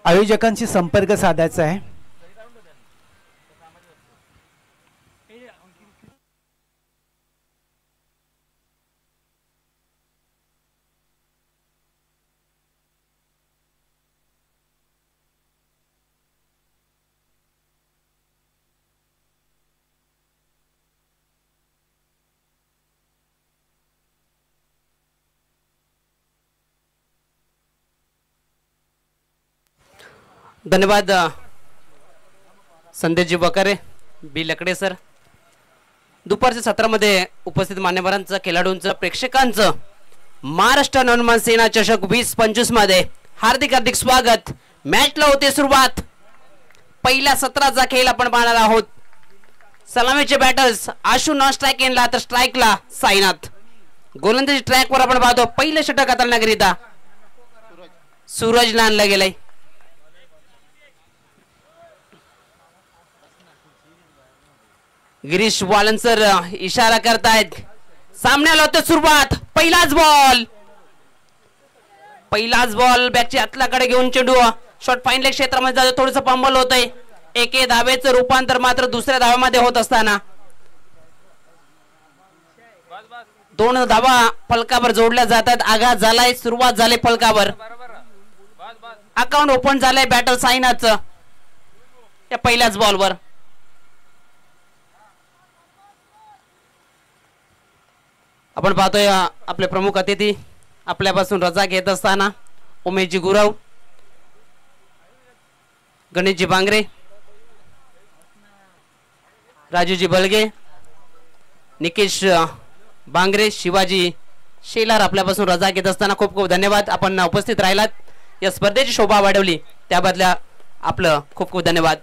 आयोजकांशी संपर्क साधायचा आहे। धन्यवाद संदेशजी बकारे, बी लकडे सर। दुपारच्या सत्रामध्ये उपस्थित मान्यवरांचं, खेळाडूंचं, प्रेक्षकांचं महाराष्ट्र नवनिर्माण सेना चषक 2025 मध्ये हार्दिक हार्दिक स्वागत। मॅचला होते सुरुवात। पहिल्या सत्राचा खेळ आपण पाहणार आहोत। सलामीचे बॅटर्स आशु नॉन स्ट्राइक एंडला, तर स्ट्राइकला साईनाथ। गोलंदाजी ट्रॅकवर आपण पाहतो पहिलं षटक हाताळण्याकरिता सूरजला आणलं गेलंय। गिरीश वालनसर इशारा करतायत। सामन्याला होते सुरुवात। पहिलाच बॉल बॅटच्या आतल्याकडे घेऊन चेंडू शॉट फाईन लेग क्षेत्रामध्ये जातो। थोडंसं पंबल होतंय। एके धावेचं रूपांतर मात्र दुसऱ्या धाव्यामध्ये होत असताना 2 धावा फलकावर जोडल्या जातात। आघात झालाय, सुरुवात झाली फलकावर। अकाउंट ओपन झालंय बॅटर साईनाथचं या पहिल्याच बॉलवर। आपण पाहतोय आपले प्रमुख अतिथी आपल्यापासून रजा घेत असताना उमेशजी गुरव, गणेशजी बांगरे, राजूजी बलगे, निकेश बांगरे, शिवाजी शेलार आपल्यापासून रजा घेत असताना खूप खूप धन्यवाद। आपण उपस्थित राहिलात, या स्पर्धेची शोभा वाढवली त्याबद्दल आपलं खूप खूप धन्यवाद।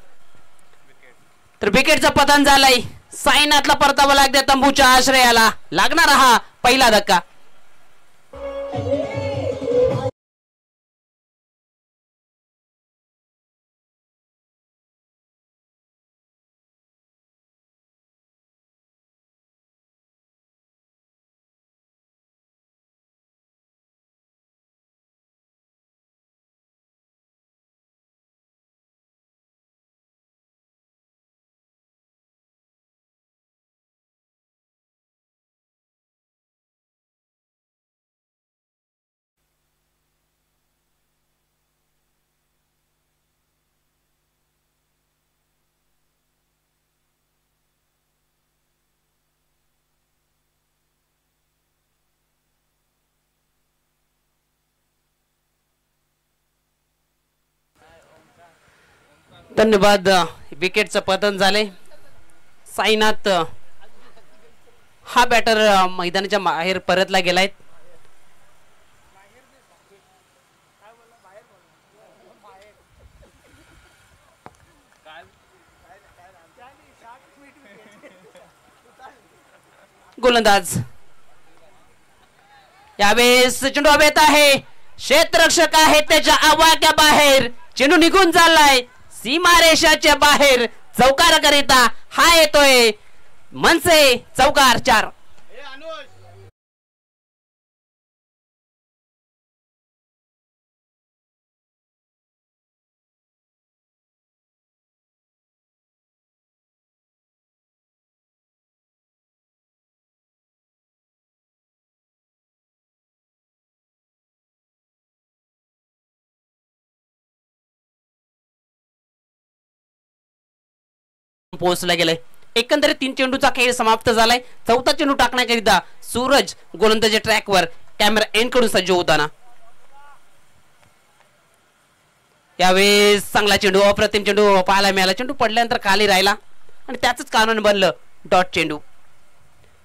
तर विकेटचं पतन झालंय। साईनाथला परतावं लागते तंबूच्या आश्रयाला। लागणार हा पहिला धक्का। धन्यवाद। विकेटचं पतन झाले। साईनाथ हा बॅटर मैदानाच्या बाहेर परतला गेलाय। गोलंदाज यावेळेस चेंडू हवेत आहे। क्षेत्ररक्षक आहे त्याच्या आवाक्या बाहेर। चेंडू निघून चाललाय सीमारेषाच्या बाहेर। चौकार करिता हा येतोय मनसे। चौकार 4। पोहोचला गेलाय। एकंदरीत 3 चेंडूचा खेळ समाप्त झालाय। चौथा चेंडू टाकण्याकरिता सूरज गोलंदाजी ट्रॅकवर कॅमेरा एंड कडून सज्ज होताना यावेळेस चांगला चेंडू, अप्रतिम चेंडू पाहायला मिळाला। चेंडू पडल्यानंतर खाली राहिला आणि त्याच कारण बनलं डॉट चेंडू।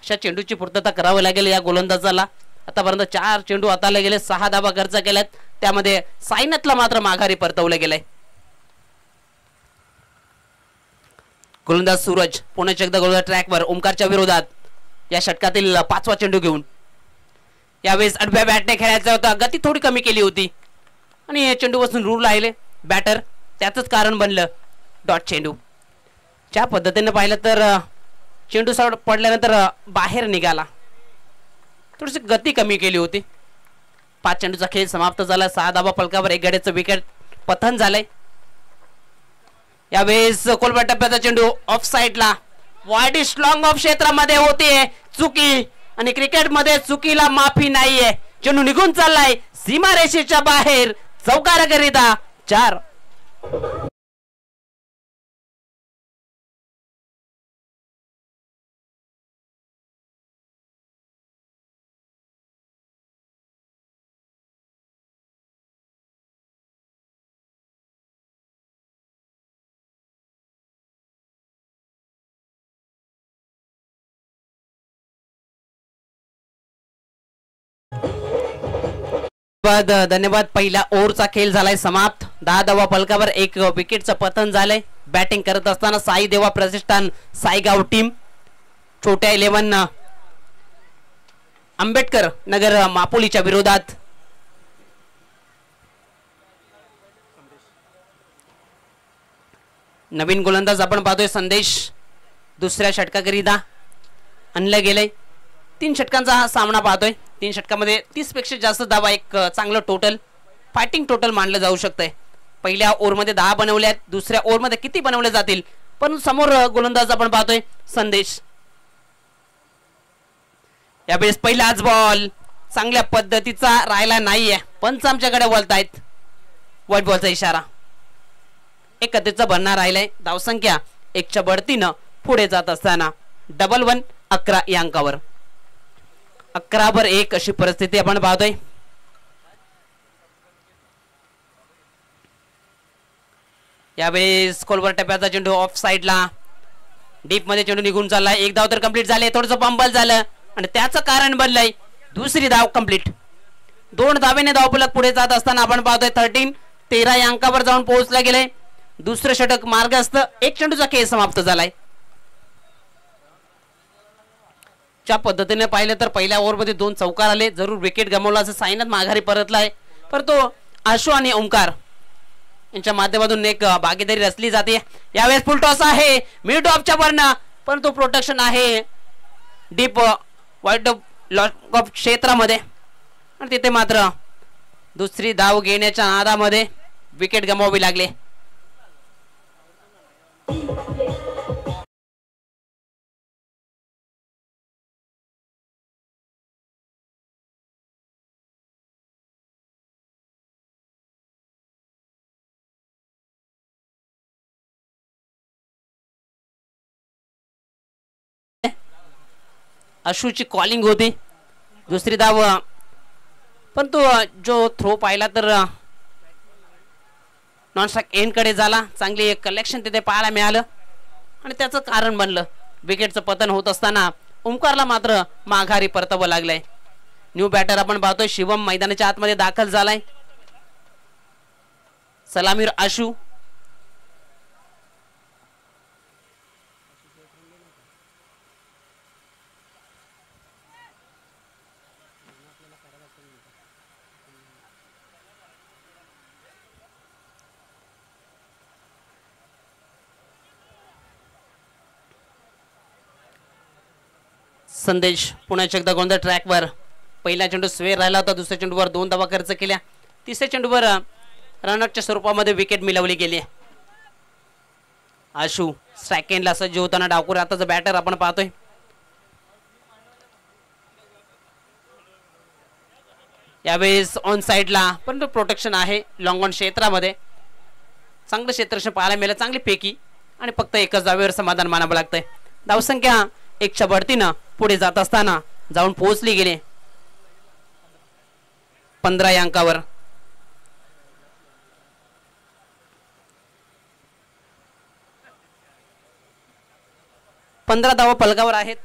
अशा चेंडूची पूर्तता करावी लागेल या गोलंदाजाला। आतापर्यंत 4 चेंडू हाताळले गेले, 6 धावा खर्च केल्यात। त्यामध्ये साईनाथला मात्र माघारी परतवलं गेलंय। गोलंदाज सूरज पुन्हा एकदा गोलंदाज ट्रॅकवर ओमकारच्या विरोधात या षटकातील 5वा चेंडू घेऊन। यावेळेस आडव्या बॅटने खेळायचा होता, गती थोडी कमी केली होती आणि हे चेंडू बसून रूळ राहिले बॅटर। त्याचंच कारण बनलं डॉट चेंडू। ज्या पद्धतीने पाहिलं तर चेंडू पडल्यानंतर बाहेर निघाला, थोडीशी गती कमी केली होती। 5 चेंडूचा खेळ समाप्त झाला। 6 धावा फलकावर 1 गड्याचं विकेट पतन झालंय. यावेळेस कोलबा टप्प्याचा चेंडू ऑफ साइडला वाईड लॉंग ऑफ क्षेत्रामध्ये होते चुकी आणि क्रिकेटमध्ये चुकीला माफी नाहीये. चेंडू निघून चाललाय सीमारेषेच्या बाहेर चौकाराकरिता 4. धन्यवाद. पहिला ओव्हरचा खेळ झालाय समाप्त. 10 धावा फलकावर 1 विकेटचं पतन झालंय. बॅटिंग करत असताना साई देवा प्रतिष्ठान साईगाव टीम छोट्या 11 आंबेडकर नगर मापोलीच्या विरोधात. नवीन गोलंदाज आपण पाहतोय संदेश. दुसऱ्या षटकाकरिता आणलं गेलंय. 3 षटकांचा हा सामना पाहतोय. 3 षटकामध्ये 30 पेक्षा जास्त धावा एक चांगलं टोटल फायटिंग टोटल मानलं जाऊ शकतंय. पहिल्या ओव्हरमध्ये 10 बनवल्यात. दुसऱ्या ओव्हरमध्ये किती बनवले जातील पण समोर गोलंदाज आपण पाहतोय संदेश. यावेळेस पहिलाच बॉल चांगल्या पद्धतीचा राहिला नाहीये. पंच आमच्याकडे बोलतायत. व्हाईट बॉलचा इशारा. 1 गतीचा भरणार राहिलाय. धावसंख्या 1च्या बढतीनं पुढे जात असताना 11 11 या अंकावर 11-1 अशी परिस्थिती आपण पाहतोय. यावेळेस कोलवर टप्प्याचा चेंडू ऑफ साइडला डीप मध्ये चेंडू निघून चाललाय. 1 धाव तर कंप्लीट झाले. थोडंसं पंबल झालं आणि त्याचं कारण बनलंय दुसरी धाव कंप्लीट. 2 धावेने धावफलक पुढे जात असताना आपण पाहतोय 13 या अंकावर जाऊन पोहोचला गेले. दुसरं षटक मार्गस्थ. 1 चेंडूचा खेळ समाप्त झालाय. ज्या पद्धतीने पाहिलं तर पहिल्या ओव्हरमध्ये 2 चौकार आले. जरूर विकेट गमावला असं साईनाथ माघारी परतलाय. पर तो आशु आणि ओंकार यांच्या माध्यमातून एक भागीदारी रचली जाते. यावेळेस फुल टॉस आहे मिड ऑफच्या वरनं पण तो प्रोटेक्शन आहे डीप वाईट लॉक ऑफ क्षेत्रामध्ये आणि तिथे मात्र दुसरी धाव घेण्याच्या नादामध्ये विकेट गमावावी लागले. अशूची कॉलिंग होती. दुसरी धाव पण तो जो थ्रो पाहिला तर नॉन स्ट्राइक एंड कडे झाला. चांगली कलेक्शन तिथे पाहायला मिळालं आणि त्याचं कारण बनलं विकेटचं पतन होत असताना ओंकारला मात्र माघारी परतावं लागलंय. न्यू बॅटर आपण पाहतोय शिवम मैदानाच्या आतमध्ये दाखल झालाय. सलामीर आशू संदेश पुण्याच्या एकदा गोंधळ ट्रॅकवर. पहिला चेंडू स्वेर राहिला होता. दुसऱ्या चेंडूवर 2 धावा खर्च केल्या. तिसऱ्या चेंडूवर रनआउटच्या स्वरूपामध्ये विकेट मिळवली गेली. आशू स्ट्राइकेंडला सज्ज होताना डावखुर आताचा बॅटर आपण पाहतोय. यावेळेस ऑन साइडला परंतु प्रोटेक्शन आहे लॉंग ऑन क्षेत्रामध्ये. चांगलं क्षेत्ररक्षण पाहायला मिळालं. चांगली फेकी आणि फक्त 1च धावेवर समाधान मानावं लागतंय. धावसंख्या 1च्या बढतीनं पुढे जात असताना जाऊन पोहोचली गेले 15 या अंकावर. 15 धावा फलकावर आहेत.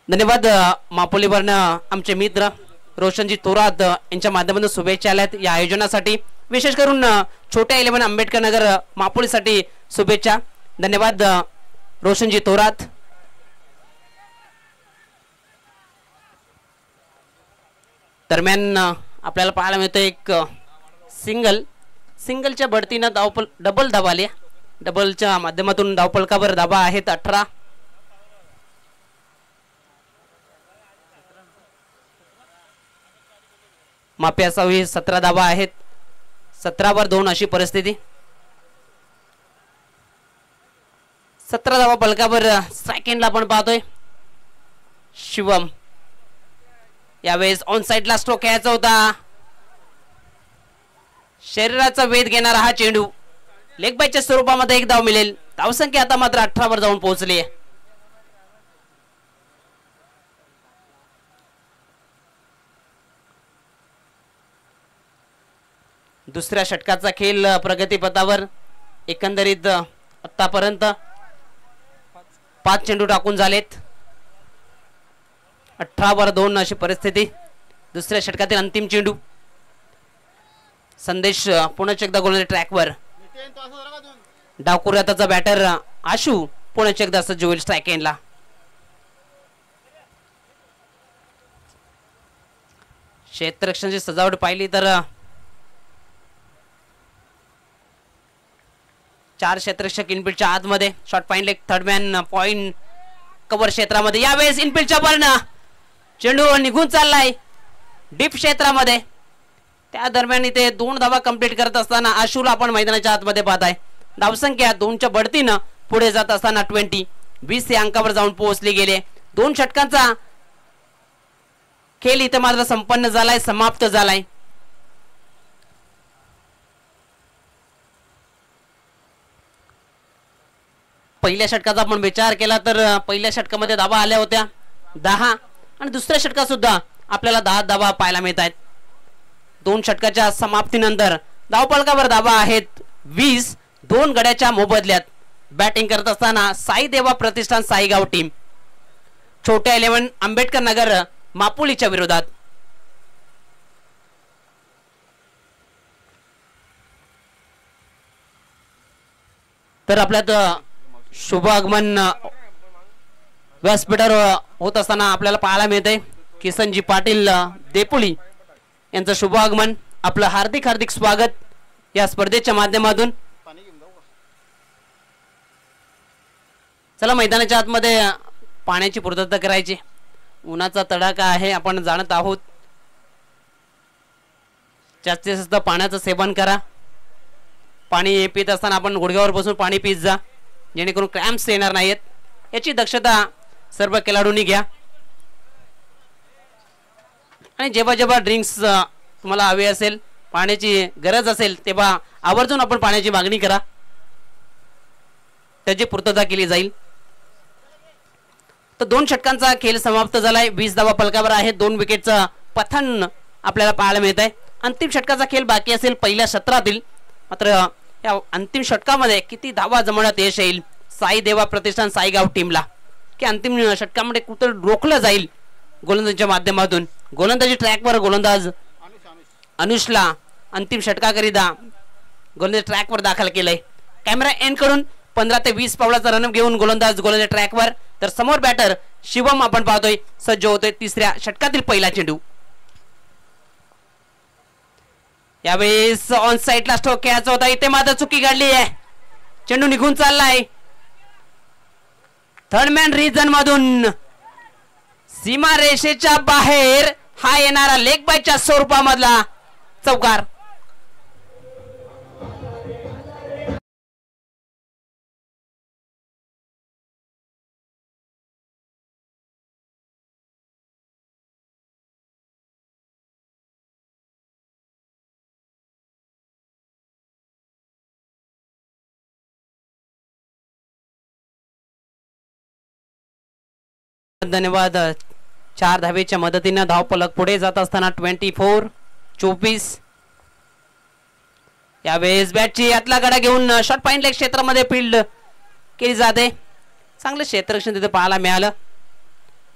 धन्यवाद. मापोलीवरनं आमचे मित्र रोशनजी थोरात यांच्या माध्यमातून शुभेच्छा आल्यात या आयोजनासाठी. विशेष करून छोट्या 11 आंबेडकर नगर मापोलीसाठी शुभेच्छा. धन्यवाद रोशनजी थोरात. दरम्यान आपल्याला पाहायला मिळतं एक सिंगलच्या बढतीनं डबल धावा आल्या. डबलच्या माध्यमातून धावफलकावर धावा आहेत 18. माफी असावी 17 धावा आहेत. 17 वर 2 अशी परिस्थिती. 17 धावा फलकावर सेकंडला आपण पाहतोय. शिवम यावेळेस ऑन साइडला स्ट्रोक घ्यायचा होता. शरीराचा वेध घेणारा हा चेंडू लेग बायच्या स्वरूपामध्ये एक धाव मिळेल. धावसंख्या आता मात्र 18 वर जाऊन पोहोचली आहे. दुसऱ्या षटकाचा खेळ प्रगतीपथावर. एकंदरीत आतापर्यंत 5 चेंडू टाकून झालेत. 18 वर 2 अशी परिस्थिती. दुसऱ्या षटकातील अंतिम चेंडू. संदेश पुन्हा एकदा गोलंदाज ट्रॅकवर. डावकुऱ्याचा बॅटर आशू पुन्हा एकदा सज्ज होईल स्ट्राईक एंडला. क्षेत्ररक्षणाची सजावट पाहिली तर 4 क्षेत्ररक्षक इनफिल्डच्या आतमध्ये. Short point leg third man point cover क्षेत्रामध्ये. यावेळेस इनफिल्डच्या वरनं चेंडू निघून चाललाय डीप क्षेत्रामध्ये. त्या दरम्यान इथे 2 धावा कंप्लीट करत असताना आशूला आपण मैदानाच्या आतमध्ये पाहताय. धावसंख्या 2च्या बढतीनं पुढे जात असताना 20 या अंकावर जाऊन पोहोचले गेले. 2 षटकांचा खेळ इथे मात्र संपन्न झालाय, समाप्त झालाय. पहिल्या षटकाचा आपण विचार केला तर पहिल्या षटकामध्ये धावा आल्या होत्या 10 आणि दुसऱ्या षटकात सुद्धा आपल्याला 10 धावा पाहायला मिळत आहेत. 2 षटकाच्या समाप्तीनंतर धावफलकावर धावा आहेत 20. 2 गड्याच्या मोबदल्यात बॅटिंग करत असताना साई देवा प्रतिष्ठान साईगाव टीम छोट्या 11 आंबेडकर नगर मापुलीच्या विरोधात. तर आपल्यात शुभ आगमन व्यासपीठावर होत असताना आपल्याला पाहायला मिळते किसनजी पाटील देपुली यांचं शुभ आगमन. आपलं हार्दिक हार्दिक स्वागत या स्पर्धेच्या माध्यमातून. चला मैदानाच्या आतमध्ये पाण्याची पूर्तता करायची. उन्हाचा तडाखा आहे, आपण जाणत आहोत. जास्तीत जास्त पाण्याचं सेवन करा. पाणी पित असताना आपण गुडघ्यावर बसून पाणी पित जा, जेणेकरून क्रॅम्प्स येणार नाहीत. याची दक्षता सर्व खेळाडूंनी घ्या. आणि जेव्हा जेव्हा ड्रिंक्स तुम्हाला हवे असेल, पाण्याची गरज असेल, तेव्हा आवर्जून आपण पाण्याची मागणी करा, त्याची पूर्तता केली जाईल. तर 2 षटकांचा खेळ समाप्त झालाय. 20 धावा फलकावर आहे. 2 विकेटचं पतन आपल्याला पाहायला मिळत आहे. अंतिम षटकाचा खेळ बाकी असेल पहिल्या सत्रातील. मात्र या अंतिम षटकामध्ये किती धावा जमवण्यात यश येईल साई देवा प्रतिष्ठान साईगाव टीमला, की अंतिम षटकामध्ये कुठं रोखलं जाईल गोलंदाजीच्या माध्यमातून. गोलंदाजी ट्रॅकवर गोलंदाज अनुषला अंतिम षटकाकरिता गोलंदाजी ट्रॅकवर दाखल केलंय. कॅमेरा एंड करून 15 ते 20 पावलाचा रनअप घेऊन गोलंदाज गोलंदाजी ट्रॅकवर. तर समोर बॅटर शिवम आपण पाहतोय सज्ज होतोय तिसऱ्या षटकातील पहिला चेंडू. यावेळेस ऑन साइडला स्ट्रोक खेळायचा होता, इथे मात्र चुकी घडली आहे. चेंडू निघून चाललाय थर्ड मॅन रिजन मधून. सीमा रेषेच्या बाहेर हा येणारा लेग बायच्या स्वरूपामधला चौकार. धन्यवाद. 4 धावेच्या मदतीने धावफलक पुढे जात असताना 24-24. यावेळेस बॅटची यातला गडा घेऊन शॉर्ट पॉइंट लेग क्षेत्रामध्ये फील्ड केली जाते. चांगलं क्षेत्ररक्षण तिथे पाहायला मिळालं.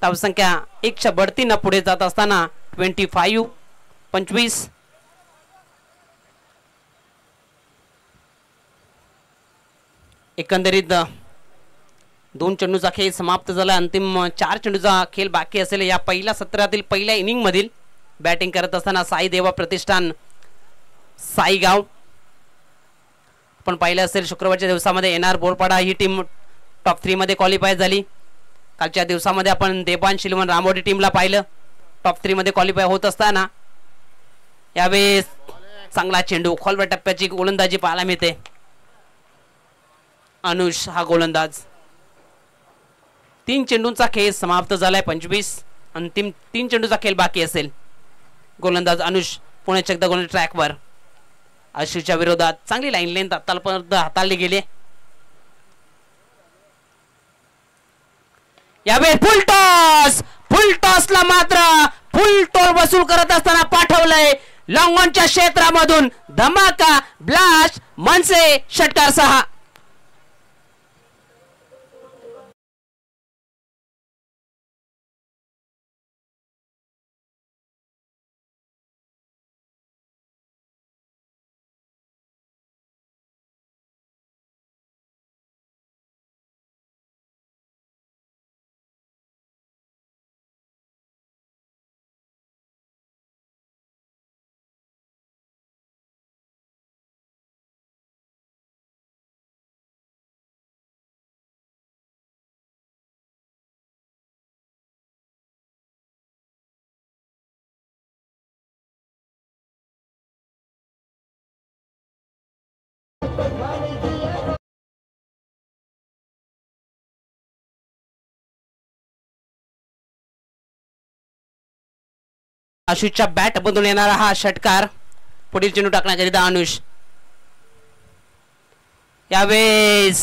धावसंख्या 1च्या बढतीनं पुढे जात असताना 25-25. एकंदरीत 2 चेंडूचा खेळ समाप्त झाला. अंतिम 4 चेंडूचा खेळ बाकी असेल या पहिल्या सत्रातील पहिल्या इनिंग मधील. बॅटिंग करत असताना साई देवा प्रतिष्ठान साईगाव. आपण पाहिलं असेल शुक्रवारच्या दिवसामध्ये एनआर बोरपाडा ही टीम टॉप 3 मध्ये क्वालिफाय झाली. कालच्या दिवसामध्ये आपण देवान शिलवण रामोडी टीमला पाहिलं टॉप 3 मध्ये क्वालिफाय होत असताना. यावेळेस चांगला चेंडू खोलवर टप्प्याची गोलंदाजी पाहायला मिळते. अनुष हा गोलंदाज. 3 चेंडूंचा खेळ समाप्त झालाय. 25 अंतिम 3 चेंडूचा खेळ बाकी असेल. गोलंदाज अनुष पुणे एकदा गोल ट्रॅकवर. आशिषच्या विरोधात चांगली लाईन लेंथ आतापर्यंत हाताळली गेली. यावेळी फुल टॉसला मात्र फुल टोल वसूल करत असताना पाठवलंय लॉंगॉनच्या क्षेत्रामधून. धमाका ब्लास्ट मनसे षटकार 6. आशुषच्या बॅट मधून येणारा हा षटकार. पुढील चेंडू टाकण्याकरिता अनुष. यावेळेस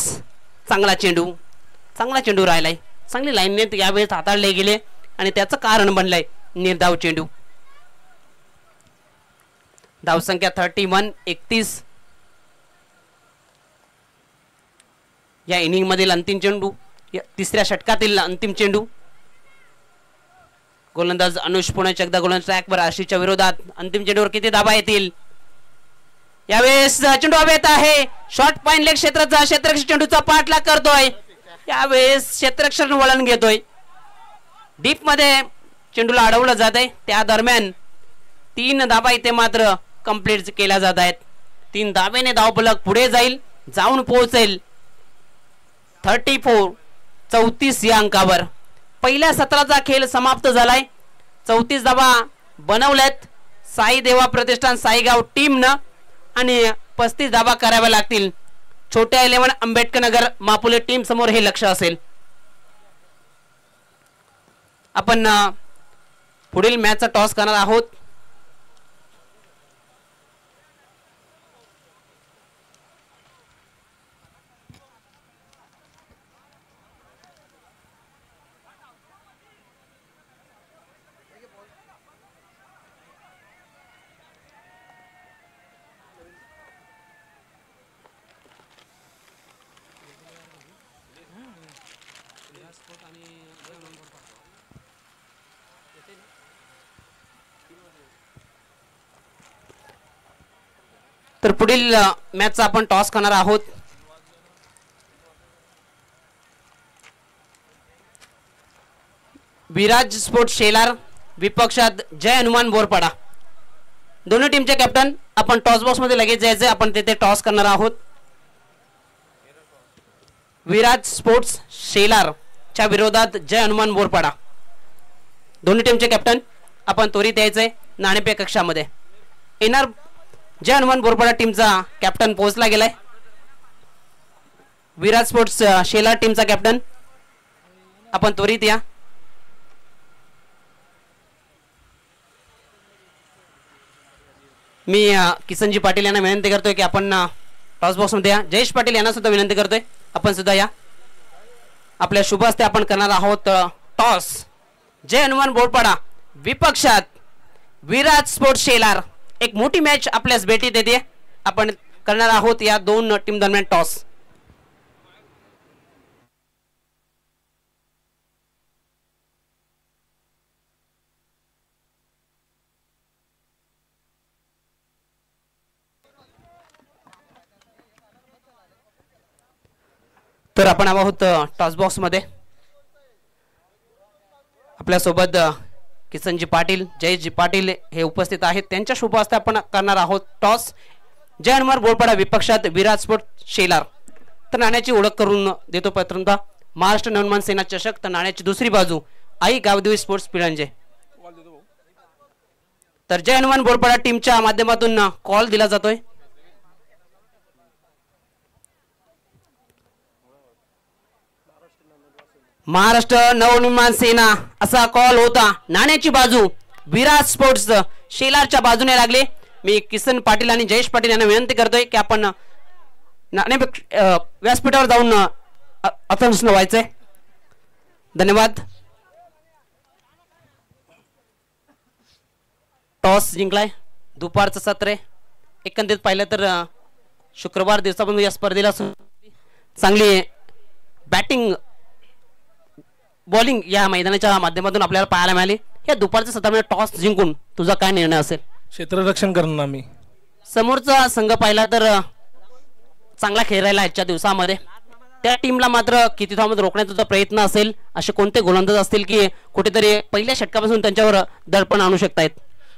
चांगला चेंडू राहिलाय. चांगली लाईनने यावेळेस हाताळले गेले आणि त्याचं कारण बनलंय निर्धाव चेंडू. धावसंख्या 31 31. या इनिंग मधील अंतिम चेंडू, तिसऱ्या षटकातील अंतिम चेंडू. गोलंदाज अनुष पुणे एकदा गोलंदाज ट्रॅकवर. आशिषच्या विरोधात अंतिम चेंडूवर किती धाबा येतील. यावेळेस चेंडू हवेत आहे. शॉर्ट पॉइंट लेग क्षेत्राचा क्षेत्ररक्षक चेंडूचा पाठलाग करतोय. यावेळेस क्षेत्ररक्षक वळण घेतोय. डीप मध्ये चेंडूला अडवलं जात आहे. त्या दरम्यान 3 धाबा इथे मात्र कंप्लीट केल्या जात आहेत. 3 धाब्याने धावफलक पुढे जाऊन पोहोचेल 34 या अंकावर. पहिल्या सत्राचा खेळ समाप्त झालाय. 34 धाबा बनवल्यात साई देवा प्रतिष्ठान साईगाव टीमनं आणि 35 धाबा कराव्या लागतील छोट्या 11 आंबेडकर नगर मापुले टीम समोर. हे लक्ष असेल. आपण पुढील मॅचचा टॉस करणार आहोत. तर पुढील मॅचचा आपण टॉस करणार आहोत. विराज स्पोर्ट्स शेलार विपक्षात जय हनुमान बोरपाडा. दोन्ही टीमचे कॅप्टन आपण टॉस बॉक्स मध्ये लगेच जायचे. आपण तिथे टॉस करणार आहोत. विराज स्पोर्ट्स शेलार च्या विरोधात जय हनुमान बोरपाडा. दोन्ही टीमचे कॅप्टन आपण त्वरित यायचे नाणेफेक कक्षामध्ये. येणार जय हनुमान बोरपाडा टीमचा कॅप्टन पोहोचला गेलाय. विराज स्पोर्ट्स शेलार टीमचा कॅप्टन आपण त्वरित या. मी किसनजी पाटील यांना विनंती करतोय की आपण टॉस बॉक्स मध्ये या. जयेश पाटील यांना सुद्धा विनंती करतोय आपण सुद्धा या. आपल्या शुभ हस्ते आपण करणार आहोत टॉस. जय हनुमान बोरपाडा विपक्षात विराज स्पोर्ट्स शेलार. एक मोठी मॅच आपल्यास भेटी देते. आपण करणार आहोत या दोन टीम दरम्यान टॉस. तर आपण आहोत टॉस बॉक्स मध्ये. आपल्या सोबत किसनजी पाटील, जयजी पाटील हे उपस्थित आहेत. त्यांच्या शुभ हस्ते आपण करणार आहोत टॉस. जय हनुमान बोरपाडा विपक्षात विराज स्पोर्ट शेलार. तर नाण्याची ओळख करून देतो प्रथमतः महाराष्ट्र नवनिर्माण सेना चषक. तर नाण्याची दुसरी बाजू आई गावदेवी स्पोर्ट्स पिळंजे. तर जय हनुमान बोरपाडा टीमच्या माध्यमातून कॉल दिला जातोय. महाराष्ट्र नवनिर्माण सेना असा कॉल होता. नाण्याची बाजू विराज स्पोर्ट्स शेलारच्या बाजूने लागले. मी किसन पाटील आणि जयेश पाटील यांना विनंती करतोय की आपण व्यासपीठावर जाऊन अथर्स व्हायचंय. धन्यवाद. टॉस जिंकलाय. दुपारचं सत्र आहे. एकंदरीत पाहिलं तर शुक्रवार दिवसापासून या स्पर्धेला चांगली बॅटिंग बॉलिंग या मैदानाच्या माध्यमातून आपल्याला पाहायला मिळाली. या दुपारच्या सत्रामध्ये टॉस जिंकून तुझा काय निर्णय असेल? क्षेत्ररक्षण करणार मी. समोरचा संघ पाहिला तर चांगला खेळ राहिला आजच्या दिवसामध्ये. त्या टीमला मात्र किती धावांमध्ये रोखण्याचा तुझा प्रयत्न असेल. असे कोणते गोलंदाज असतील की कुठेतरी पहिल्या षटकापासून त्यांच्यावर दडपण आणू शकतायत?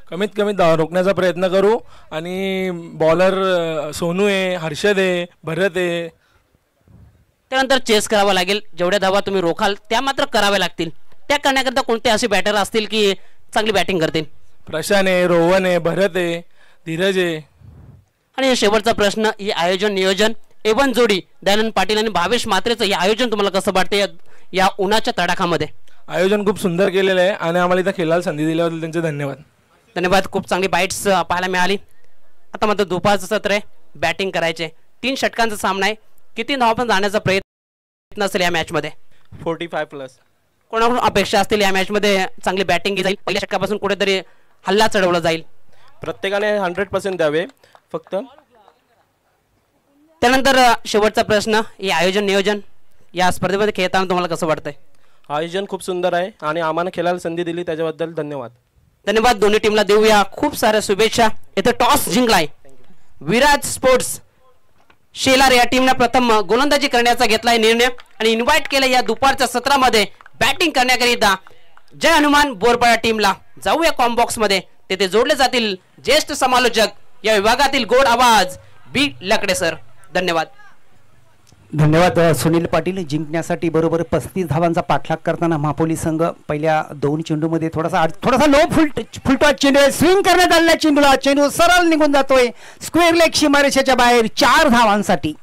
कमीत कमी रोखण्याचा प्रयत्न करू. आणि बॉलर सोनू आहे, हर्षद आहे, भरत आहे. त्यानंतर चेस करावा लागेल. जेवढ्या धावा तुम्ही रोखाल त्या मात्र कराव्या लागतील. त्या करण्याकरता कोणते असे बॅटर असतील की चांगली बॅटिंग करतील? प्रशांत आहे, रोहन आहे, भरत आहे, धीरज आहे. आणि शेवटचा प्रश्न, हे आयोजन नियोजन एवन जोडी दयानंद पाटील आणि भावेश मात्रेचं हे आयोजन तुम्हाला कसं वाटते या उन्हाच्या तडाखामध्ये? आयोजन खूप सुंदर केलेलं आहे आणि आम्हाला इथं खेळायला संधी दिल्याबद्दल त्यांचे धन्यवाद. धन्यवाद. खूप चांगली बाईट्स पाहायला मिळाली. आता मात्र दुपारचं सत्र आहे. बॅटिंग करायचे. 3 षटकांचा सामना आहे. किती धावा पण जाण्याचा प्रयत्न असेल या मॅच मध्ये? 45+. कोणाकडून अपेक्षा असतील या मॅच मध्ये चांगली बॅटिंग जाईल? पहिल्या षटकापासून कुठेतरी हल्ला चढवला जाईल. प्रत्येकाने 100% द्यावे फक्त. त्यानंतर शेवटचा प्रश्न, हे आयोजन नियोजन या स्पर्धेमध्ये खेळताना तुम्हाला कसं वाटतंय? आयोजन खूप सुंदर आहे आणि आम्हाला खेळायला संधी दिली त्याच्याबद्दल धन्यवाद. धन्यवाद. दोन्ही टीमला देऊया खूप साऱ्या शुभेच्छा. इथे टॉस जिंकलाय विराज स्पोर्ट्स शेलार या टीमने प्रथम गोलंदाजी करण्याचा घेतलाय निर्णय आणि इन्व्हाइट केलं या दुपारच्या सत्रामध्ये बॅटिंग करण्याकरिता जय हनुमान बोरपाडा टीमला. जाऊया कॉम्बॉक्स मध्ये. तेथे जोडले जातील ज्येष्ठ समालोचक या विभागातील गोड आवाज बी लकडे सर. धन्यवाद. धन्यवाद सुनील पाटील. जिंकण्यासाठी बरोबर 35 धावांचा पाठलाग करताना महापोली संघ पहिल्या 2 चेंडूमध्ये थोडासा लो फुलटॉस चेंडू स्विंग करण्यात आलेला चेंडूला चेंडू सरळ निघून जातोय स्क्वेअर लेग सीमारेषेच्या बाहेर 4 धावांसाठी.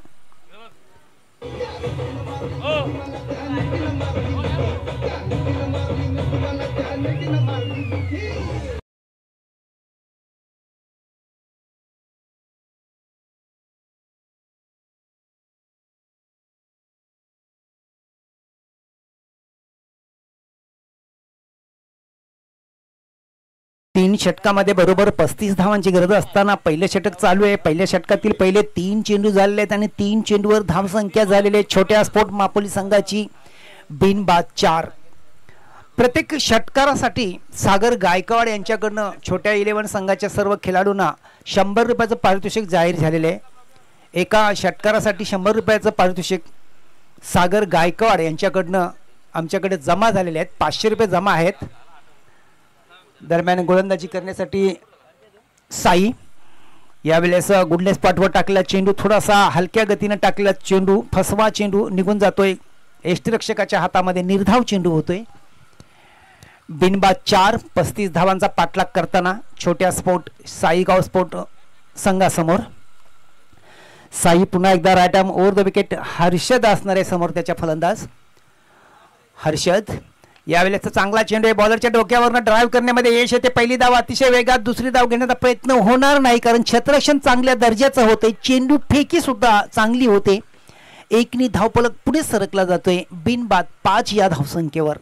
तीन षटकामध्ये बरोबर 35 धावांची गरज असताना पहिलं षटक चालू आहे. पहिल्या षटकातील पहिले 3 चेंडू झालेले आहेत आणि 3 चेंडूवर धावसंख्या झालेली आहे छोट्या स्पोर्ट मापोली संघाची बिनबाद 4. प्रत्येक षटकारासाठी सागर गायकवाड यांच्याकडनं छोट्या 11 संघाच्या सर्व खेळाडूंना 100 रुपयाचं पारितोषिक जाहीर झालेले आहे. एका षटकारासाठी 100 रुपयाचं पारितोषिक सागर गायकवाड यांच्याकडनं आमच्याकडे जमा झालेले आहेत. 500 रुपये जमा आहेत. दरम्यान गोलंदाजी करण्यासाठी साई यावेळेस गुडले स्पॉटवर टाकलेला चेंडू थोडासा हलक्या गतीने टाकलेला चेंडू फसवा चेंडू निघून जातोय. यष्टिरक्षकाच्या हातामध्ये निर्धाव चेंडू होतोय. बिनबाद 4. 35 धावांचा पाठलाग करताना छोट्या स्पोर्ट साईगाव स्पोर्ट संघासमोर. साई पुन्हा एकदा right arm over the wicket. Harshad असणारे समोर त्याच्या फलंदाज. हर्षद यावेळेस चांगला चेंडू आहे. बॉलरच्या डोक्यावरनं ड्राईव्ह करण्यामध्ये यश येते. पहिली धाव अतिशय वेगात. दुसरी धाव घेण्याचा प्रयत्न होणार नाही कारण क्षेत्ररक्षण चांगल्या दर्जाचं होते. चेंडू फेकी सुद्धा चांगली होते. एकनी धावफलक पुढे सरकला जातोय. बिनबाद 5 या धावसंख्येवर.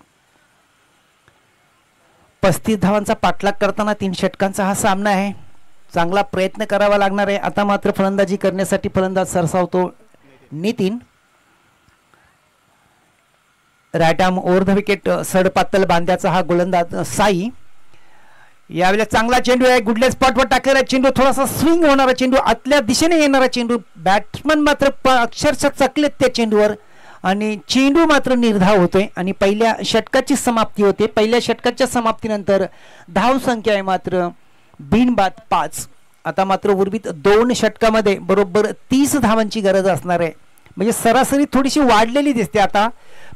35 धावांचा पाठलाग करताना 3 षटकांचा हा सामना आहे. चांगला प्रयत्न करावा लागणार आहे. आता मात्र फलंदाजी करण्यासाठी फलंदाज सरसावतो Nitin. Right arm over the wicket सडपातल बांध्याचा हा गोलंदाज साई. यावेळेस चांगला चेंडू आहे. गुडले स्पॉटवर टाकलेला चेंडू थोडासा स्विंग होणारा चेंडू आतल्या दिशेने येणारा चेंडू. बॅट्समन मात्र अक्षरशः चकलेत त्या चेंडूवर आणि चेंडू मात्र निर्धाव होतोय आणि पहिल्या षटकाची समाप्ती होते. पहिल्या षटकाच्या समाप्तीनंतर धाव संख्या आहे मात्र बिनबाद 5. आता मात्र उर्वरित 2 षटकामध्ये बरोबर 30 धावांची गरज असणार आहे. म्हणजे सरासरी थोडीशी वाढलेली दिसते. आता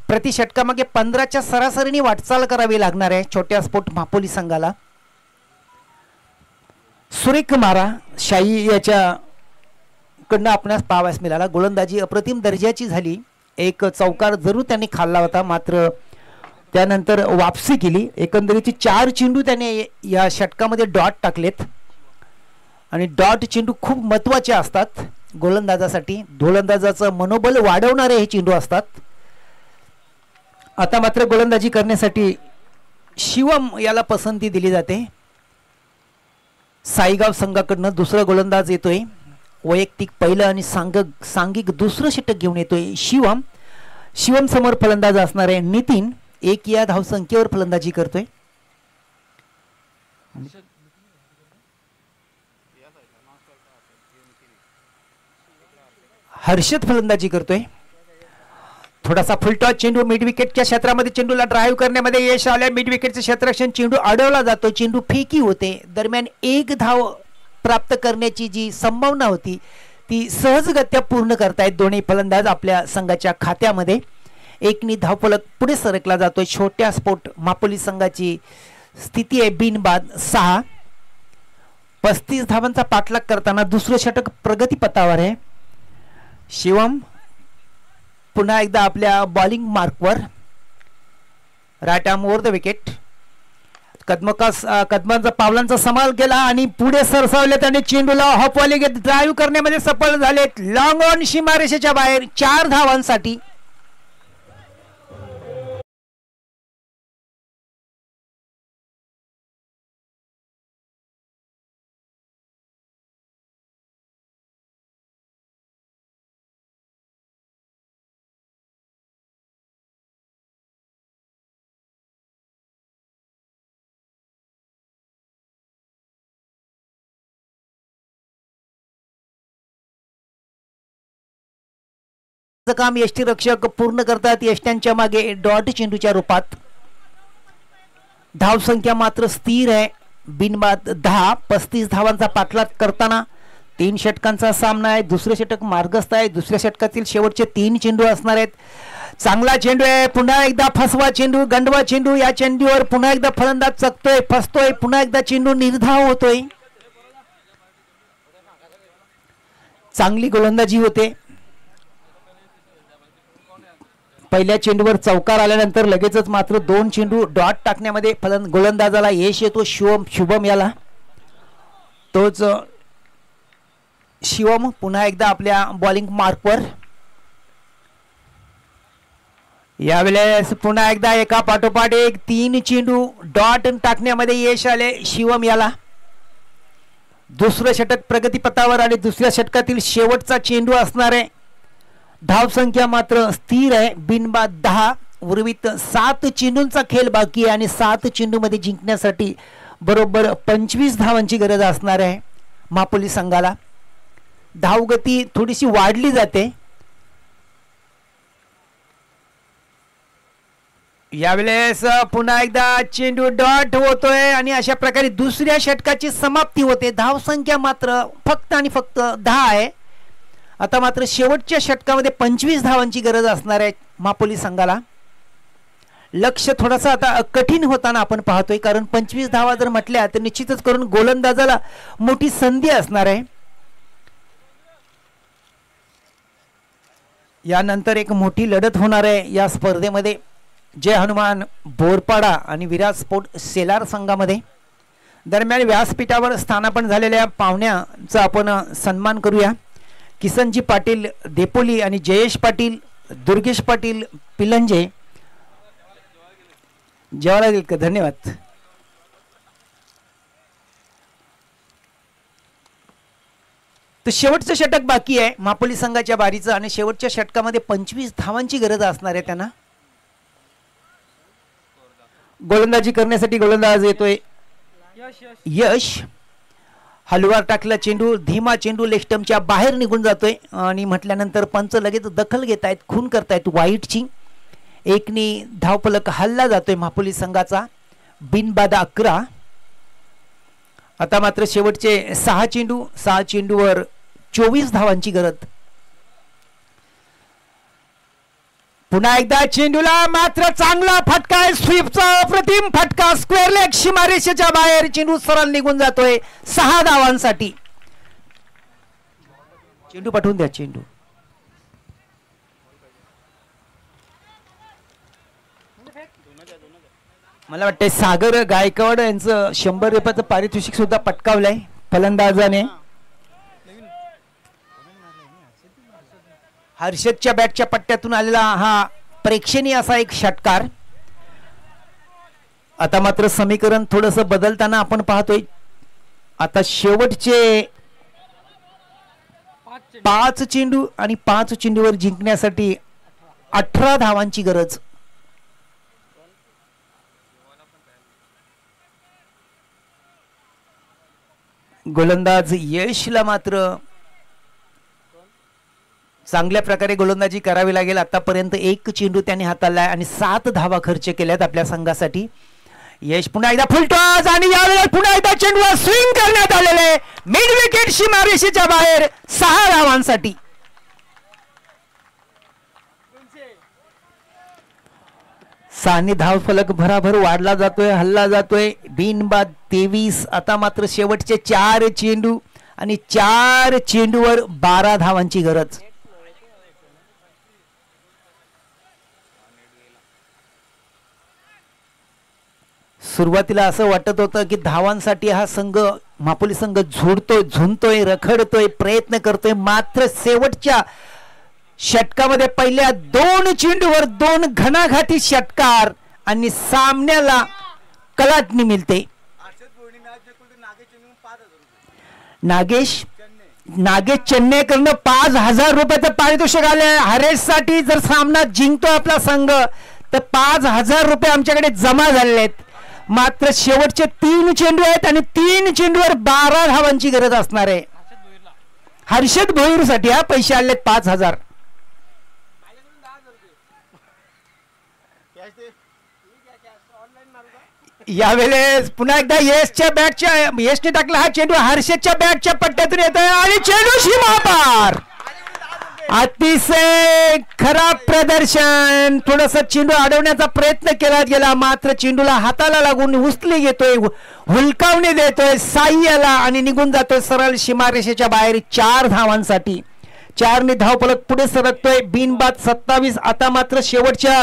प्रति षटकामागे 15च्या सरासरीने वाटचाल करावी लागणार आहे छोट्या स्पोर्ट मापोली संघाला. सुरेख मारा शाही याच्याकडनं आपणास पाहावयास मिळाला. गोलंदाजी अप्रतिम दर्जाची झाली. एक चौकार जरूर त्यांनी खाल्ला होता मात्र त्यानंतर वापसी केली. एकंदरीत 4 चेंडू त्याने या षटकामध्ये डॉट टाकलेत आणि डॉट चेंडू खूप महत्त्वाचे असतात गोलंदाजासाठी. गोलंदाजाचं मनोबल वाढवणारे हे चेंडू असतात. आता मात्र गोलंदाजी करण्यासाठी शिवम याला पसंती दिली जाते. साईगाव संघाकडनं दुसरा गोलंदाज येतोय. वैयक्तिक पहिलं आणि सांघिक दुसरं षटक घेऊन येतोय शिवम. शिवम समोर फलंदाज असणार आहे नितीन. 1 या धावसंख्येवर फलंदाजी करतोय. हर्षद फलंदाजी करतोय. थोडासा फुलटॉस चेंडू मिड विकेटच्या क्षेत्रामध्ये चेंडूला ड्राईव्ह करण्यामध्ये यश आले. मिड विकेटचे क्षेत्ररक्षण चेंडू अडवला जातो. चेंडू फेकी होते. दरम्यान 1 धाव प्राप्त करण्याची जी संभावना होती ती सहजगत्या पूर्ण करतायत दोन्ही फलंदाज आपल्या संघाच्या खात्यामध्ये. 1नी धावफलक पुढे सरकला जातोय. छोट्या स्पोर्ट मापोली संघाची स्थिती आहे बिनबाद 6. 35 धावांचा पाठलाग करताना दुसरं षटक प्रगतीपथावर आहे. शिवम पुन्हा एकदा आपल्या बॉलिंग मार्कवर. Right arm over the wicket. कदमांचा पावलांचा समाल केला आणि पुढे सरसावले. त्याने चेंडूला हॉपवाले घेत ड्राईव्ह करण्यामध्ये सफल झालेत. लॉंग ऑन सीमारेषेच्या बाहेर 4 धावांसाठी. काम यष्टीरक्षक पूर्ण करतात. यष्ट्यांच्या मागे डॉट चेंडूच्या रूपात. धावसंख्या मात्र स्थिर आहे बिनबाद 10. 35 धावांचा पाठलाग करताना 3 षटकांचा सामना आहे. दुसरे षटक मार्गस्थ आहे. दुसऱ्या षटकातील शेवटचे 3 चेंडू असणार आहेत. चांगला चेंडू आहे. पुन्हा एकदा फसवा चेंडू, गंडवा चेंडू. या चेंडूवर पुन्हा एकदा फलंदाज चकतोय, फसतोय. पुन्हा एकदा चेंडू निर्धाव होतोय. चांगली गोलंदाजी होते. पहिल्या चेंडूवर चौकार आल्यानंतर लगेचच मात्र 2 चेंडू डॉट टाकण्यामध्ये गोलंदाजाला यश येतो शुभम याला. तोच शिवम पुन्हा एकदा आपल्या बॉलिंग मार्कवर. यावेळेस पुन्हा एकदा एका पाठोपाठ 3 चेंडू डॉट टाकण्यामध्ये यश आले शिवम याला. दुसरं षटक प्रगतीपथावर आणि दुसऱ्या षटकातील शेवटचा चेंडू असणार आहे. धावसंख्या मात्र स्थिर आहे बिनबाद 10. उर्वरित 7 चेंडूंचा खेळ बाकी आहे आणि 7 चेंडू मध्ये जिंकण्यासाठी बरोबर 25 धावांची गरज असणार आहे मापोली संघाला. धावगती थोडीशी वाढली जाते. यावेळेस पुन्हा एकदा चेंडू डॉट होतोय आणि अशा प्रकारे दुसऱ्या षटकाची समाप्ती होते. धावसंख्या मात्र फक्त आणि फक्त 10 आहे. आता मात्र शेवटच्या षटकामध्ये 25 धावांची गरज असणार आहे मापोली संघाला. लक्ष थोडासा आता कठीण होताना आपण पाहतोय कारण 25 धावा जर म्हटल्या तर निश्चितच करून गोलंदाजाला मोठी संधी असणार आहे. यानंतर एक मोठी लढत होणार आहे या स्पर्धेमध्ये. जय हनुमान बोरपाडा आणि विराट स्पोर्ट सेलार संघामध्ये. दरम्यान व्यासपीठावर स्थानापन्न झालेल्या पाहुण्यांचा आपण सन्मान करूया. किसनजी पाटील देपोली आणि जयेश पाटील, दुर्गेश पाटील पिलंजे. जेवायला धन्यवाद. तर शेवटचं षटक बाकी आहे मापोली संघाच्या बारीचं आणि शेवटच्या षटकामध्ये 25 धावांची गरज असणार आहे त्यांना. गोलंदाजी करण्यासाठी गोलंदाज येतोय यश. हलवार टाकला चेंडू, धीमा चेंडू लेस्टमच्या बाहेर निघून जातोय आणि म्हटल्यानंतर पंच लगेच दखल घेत आहेत, खून करतायत वाईटची. एकनी धावफलक हल्ला जातोय मापोली संघाचा. बिनबाद 11. आता मात्र शेवटचे 6 चेंडूवर 24 धावांची गरज. पुन्हा एकदा चेंडूला मात्र चांगला फटका, स्वीपचा अप्रतिम फटका, स्क्वेअर लेग सीमारेषेच्या बाहेर. चेंडू सरळ निघून जातोय 6 धावांसाठी. चेंडू पाठवून द्या. चेंडू मला वाटतंय सागर गायकवाड यांचं 100 रुपयाचं पारितोषिक सुद्धा पटकावलंय फलंदाजाने. हर्षदच्या बॅटच्या पट्ट्यातून आलेला हा प्रेक्षणीय असा एक षटकार. आता मात्र समीकरण थोडस बदलताना आपण पाहतोय. आता शेवटचे 5 चेंडू आणि 5 चेंडूवर जिंकण्यासाठी 18 धावांची गरज. गोलंदाज यशला मात्र चांगल्या प्रकारे गोलंदाजी करावी लागेल. आतापर्यंत 1 चेंडू त्यांनी हाताळलाय आणि 7 धावा खर्च केल्यात आपल्या संघासाठी. यश पुन्हा एकदा फुलटॉस आणि यावेळेला पुन्हा एकदा चेंडूवर स्विंग करण्यात आलेले. मिड विकेट सीमारेषेच्या बाहेर 6 धावांसाठी. सानी धाव फलक भराभर वाढला जातोय, हल्ला जातोय. बिनबाद 23. आता मात्र शेवटचे 4 चेंडू आणि 4 चेंडूवर 12 धावांची गरज. सुरुवातीला असं वाटत होतं की धावांसाठी हा संघ मापोली संघ झुडतोय, झुंतोय, रखडतोय, प्रयत्न करतोय. मात्र शेवटच्या षटकामध्ये पहिल्या 2 चेंडूवर 2 घणाघाती षटकार आणि सामन्याला कलाटणी मिळते. नागेश चेन्नईकडनं 5,000 रुपयाचं पारितोषिक आले. हरेश साठी जर सामना जिंकतो आपला संघ तर 5,000 रुपये आमच्याकडे जमा झालेले आहेत. मात्र शेवटचे 3 चेंडू आहेत आणि 3 चेंडूवर 12 धावांची गरज असणार आहे. हर्षद भोईर साठी हा पैसे आले 5,000. यावेळेस पुन्हा एकदा यशने टाकला हा चेंडू हर्षदच्या बॅटच्या पट्ट्यातून येतोय आणि चेंडू सीमापार. अतिशय खराब प्रदर्शन. थोडस चेंडू अडवण्याचा प्रयत्न केला गेला मात्र चेंडूला हाताला लागून उचली घेतोय, हुलकावणी देतोय साह्याला आणि निघून जातोय सरळ सीमारेषेच्या बाहेर 4 धावांसाठी. 4 ने धावफलक पुढे सरकतोय. बिनबाद 27. आता मात्र शेवटच्या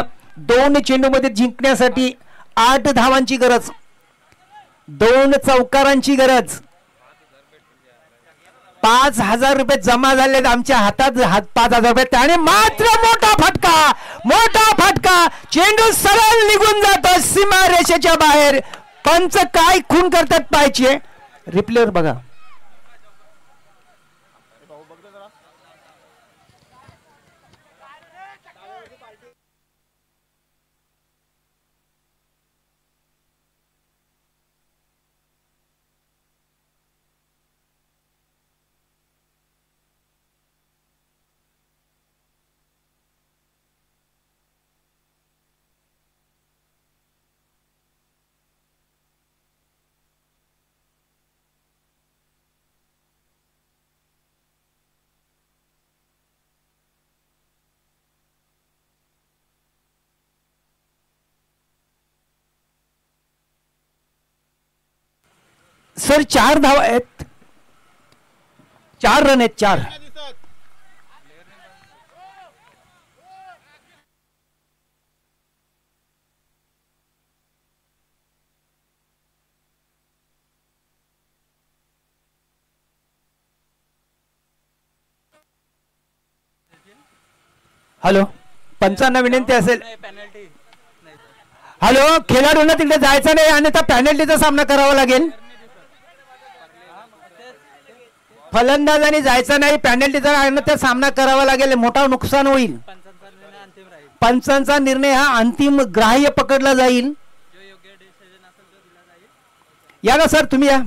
2 चेंडूमध्ये जिंकण्यासाठी 8 धावांची गरज, 2 चौकारांची गरज. 5,000 रुपये जमा झाले आमच्या हातात. 5,000 रुपये त्याने मात्र मोठा फटका. चेंडू सरळ निघून जातो सीमारेषेच्या बाहेर. पंच काय खून करतात पाहिजे. रिप्लेवर बघा. सर 4 धावा आहेत, 4 रन आहेत. 4. हॅलो, पंचांना विनंती असेल. हॅलो, खेळाडूंना तिकडे जायचं नाही आणि त्या पॅनल्टीचा सामना करावा लागेल. फलंदाजांनी जायचं नाही, पॅनल्टीचा सामना करावा लागेल. मोठा नुकसान होईल. पंचांचा निर्णय हा अंतिम ग्राह्य पकडला जाईल. या ना सर, तुम्ही या.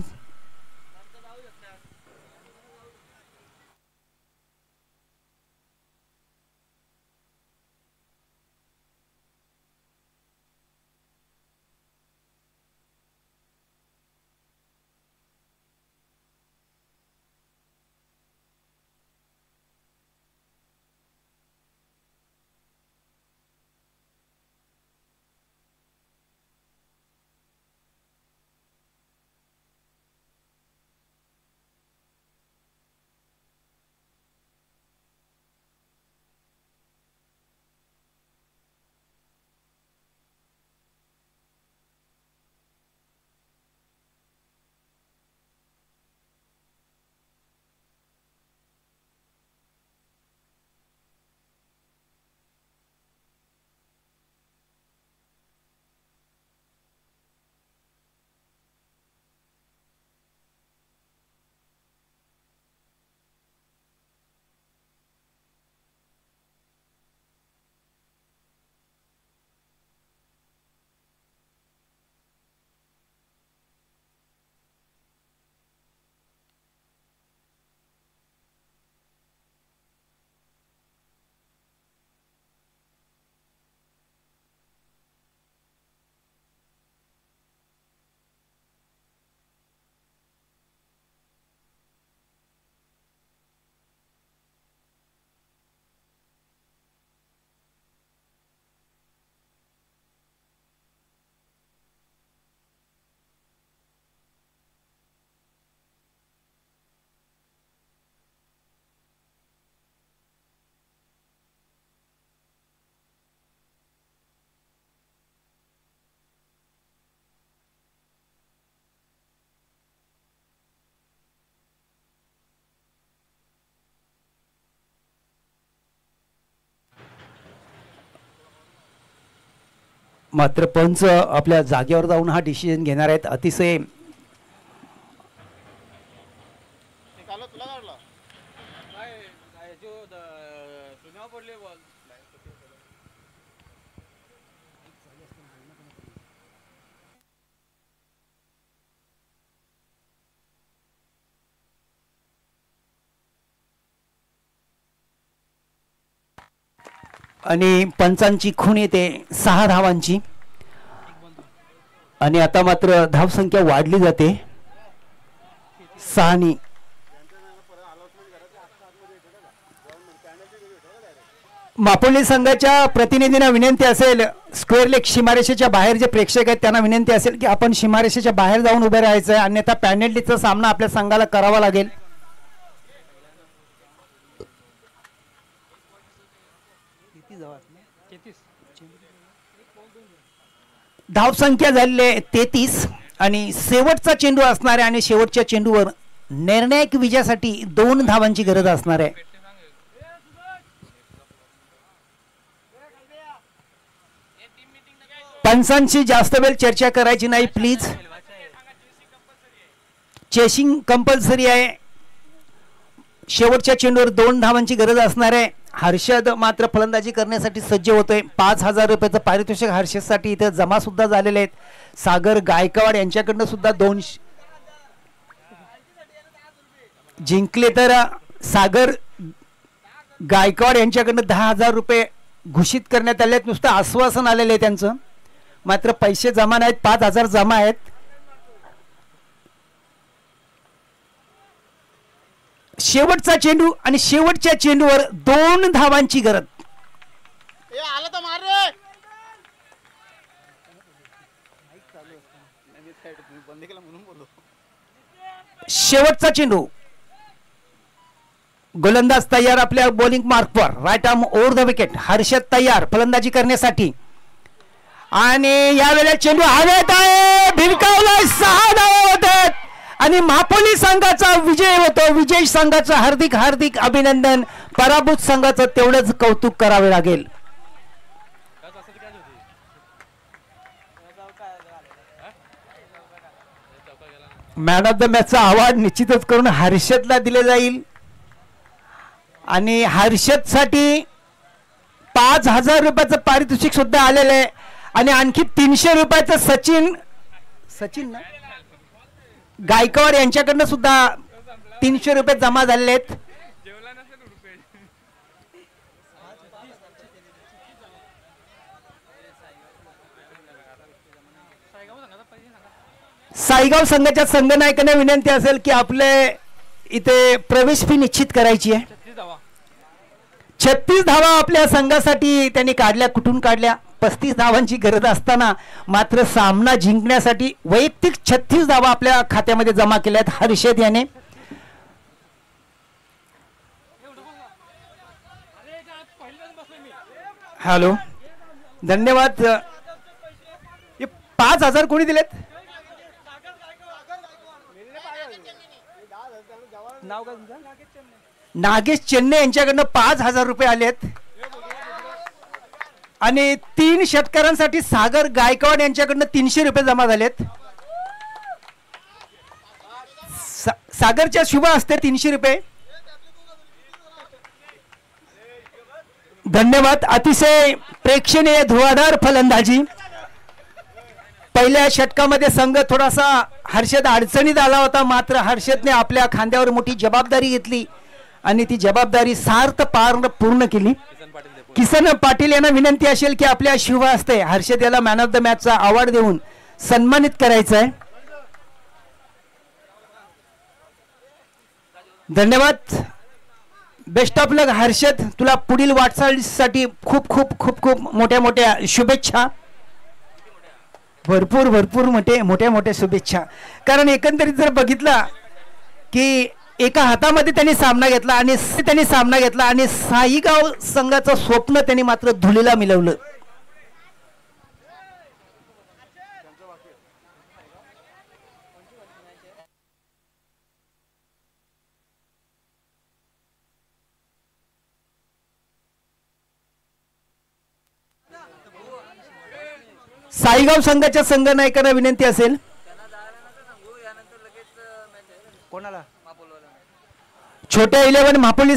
मात्र पंच आपल्या जागेवर जाऊन हा डिसिजन घेणार आहेत. अतिशय आणि पंचांची खूण येते 6 धावांची. आणि आता मात्र धावसंख्या वाढली जाते 6 मापोली संघाच्या प्रतिनिधींना विनंती असेल, स्क्वेअर लेग सीमारेषेच्या बाहेर जे प्रेक्षक आहेत त्यांना विनंती असेल की आपण सीमारेषेच्या बाहेर जाऊन उभे राहायचं आहे, अन्यथा पॅनल्टीचा सामना आपल्या संघाला करावा लागेल. धावसंख्या झालेली 33 आणि शेवटचा चेंडू असणार आहे आणि शेवटच्या चेंडूवर निर्णायक विजयासाठी 2 धावांची गरज असणार आहे. पंचांशी जास्त वेळ चर्चा करायची नाही प्लीज. चेसिंग कंपल्सरी आहे. शेवटच्या चेंडूवर 2 धावांची गरज असणार आहे. हर्षद मात्र फलंदाजी करण्यासाठी सज्ज होतोय. 5,000 रुपयाचं पारितोषिक हर्षदसाठी इथं जमा सुद्धा झालेले आहेत. सागर गायकवाड यांच्याकडनं सुद्धा 2 जिंकले तर सागर गायकवाड यांच्याकडनं 10,000 रुपये घोषित करण्यात आले आहेत. नुसतं आश्वासन आलेलं आहे त्यांचं, मात्र पैसे जमा नाहीत. 5,000 जमा आहेत. शेवटचा चेंडू आणि शेवटच्या चेंडूवर 2 धावांची गरज. शेवटचा चेंडू. गोलंदाज तयार आपल्या बॉलिंग मार्कवर. Right arm over the wicket. Harshad तयार फलंदाजी करण्यासाठी आणि यावेळेला चेंडू हवेत आहे. भिरकावलाय. 6 धावा होतात आणि मापोली संघाचा विजय होतो. विजय संघाचं हार्दिक हार्दिक अभिनंदन. पराभूत संघाचं तेवढंच कौतुक करावे लागेल. मॅन ऑफ द मॅचचा अवॉर्ड निश्चितच करून हर्षदला दिले जाईल आणि हर्षदसाठी 5,000 रुपयाचं पारितोषिक सुद्धा आलेलं आहे आणि आणखी 300 रुपयाचं सचिन ना गायकवाड यांच्याकडनं सुद्धा 300 रुपये जमा झालेले आहेत. साईगाव संघाच्या संघनायकांना विनंती असेल की आपले इथे प्रवेश फी निश्चित करायची आहे. 36 धावा आपल्या संघासाठी त्यांनी काढल्या. कुठून काढल्या? 35 धावांची गरज असताना मात्र सामना जिंकण्यासाठी वैयक्तिक 36 धावा आपल्या खात्यामध्ये जमा केल्या आहेत हर्षद याने. हॅलो, धन्यवाद. 5,000 कोणी दिलेत? नाव काय तुमचं? नागेश चेन्ने यांच्याकडनं 5,000 रुपये आलेत आणि 3 षटकारांसाठी सागर गायकवाड यांच्याकडनं 300 रुपये जमा झालेत. सागरच्या शुभ असते 300 रुपये. धन्यवाद. अतिशय प्रेक्षणीय धुवाधार फलंदाजी. पहिल्या षटकामध्ये संघ थोडासा हर्षद अडचणीत आला होता, मात्र हर्षदने आपल्या खांद्यावर मोठी जबाबदारी घेतली आणि ती जबाबदारी सार्थ पूर्ण केली. किसन पाटील यांना विनंती असेल की आपल्या शुभ हस्ते हर्षद याला मॅन ऑफ द मॅचचा अवॉर्ड देऊन सन्मानित करायचं आहे. धन्यवाद. बेस्ट ऑफ लक हर्षद. तुला पुढील वाटचालीसाठी खूप खूप खूप खूप मोठ्या मोठ्या शुभेच्छा. भरपूर भरपूर मोठ्या मोठ्या शुभेच्छा. कारण एकंदरीत जर बघितला की एका हातामध्ये त्यांनी सामना घेतला आणि साईगाव संघाचं स्वप्न त्यांनी मात्र धुलीला मिळवलं. साईगाव संघाच्या संघनायकांना विनंती असेल कोणाला छोट्या 11 महापोलीस